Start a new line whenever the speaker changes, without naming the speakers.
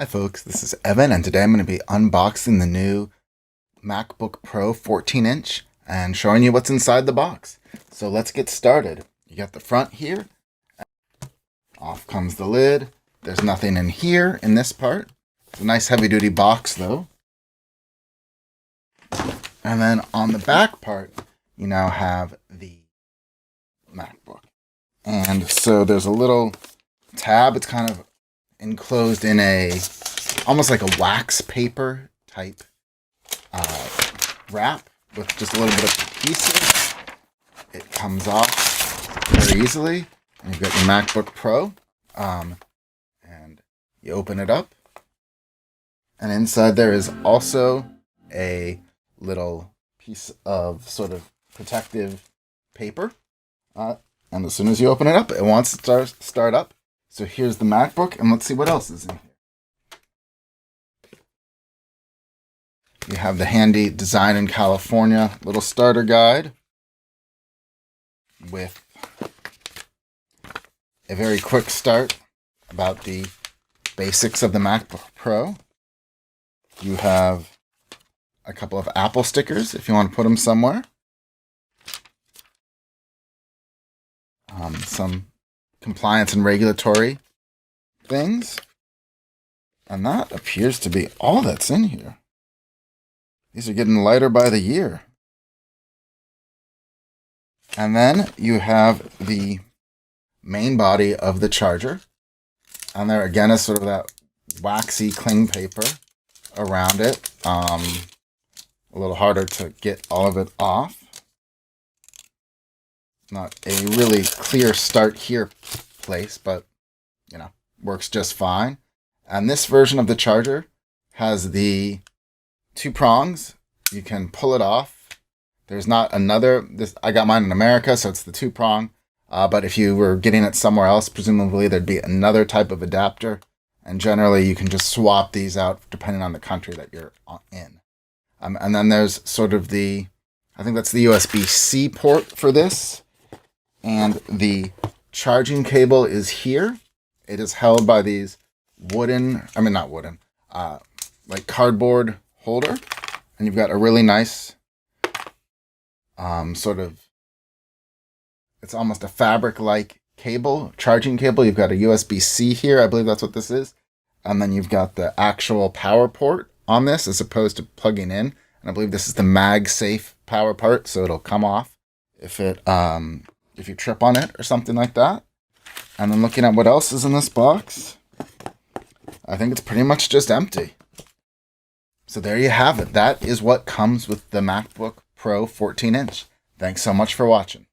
Hi folks, this is Evan, and today I'm going to be unboxing the new MacBook Pro 14-inch and showing you what's inside the box. So let's get started. You got the front here. Off comes the lid. There's nothing in here in this part. It's a nice heavy-duty box though. And then on the back part, you now have the MacBook. And so there's a little tab. It's kind of enclosed in almost like a wax paper type wrap with just a little bit of pieces. It comes off very easily. And you've got your MacBook Pro. And you open it up. And inside there is also a little piece of sort of protective paper. And as soon as you open it up, it wants to start up. So here's the MacBook, and let's see what else is in here. You have the handy Design in California little starter guide with a very quick start about the basics of the MacBook Pro. You have a couple of Apple stickers if you want to put them somewhere. Some compliance and regulatory things. And that appears to be all that's in here. These are getting lighter by the year. And then you have the main body of the charger. And there again is sort of that waxy cling paper around it. A little harder to get all of it off. Not a really clear start here place, but works just fine. And this version of the charger has the two prongs. You can pull it off. There's not another. I got mine in America, so it's the two prong. But if you were getting it somewhere else, presumably there'd be another type of adapter. And generally, you can just swap these out depending on the country that you're in. And then there's sort of I think that's the USB-C port for this. And the charging cable is here. It is held by these like cardboard holder. And you've got a really nice it's almost a fabric-like cable, charging cable. You've got a USB-C here. I believe that's what this is. And then you've got the actual power port on this as opposed to plugging in. And I believe this is the MagSafe power part, so it'll come off if you trip on it or something like that. And then looking at what else is in this box, I think it's pretty much just empty. So there you have it. That is what comes with the MacBook Pro 14-inch. Thanks so much for watching.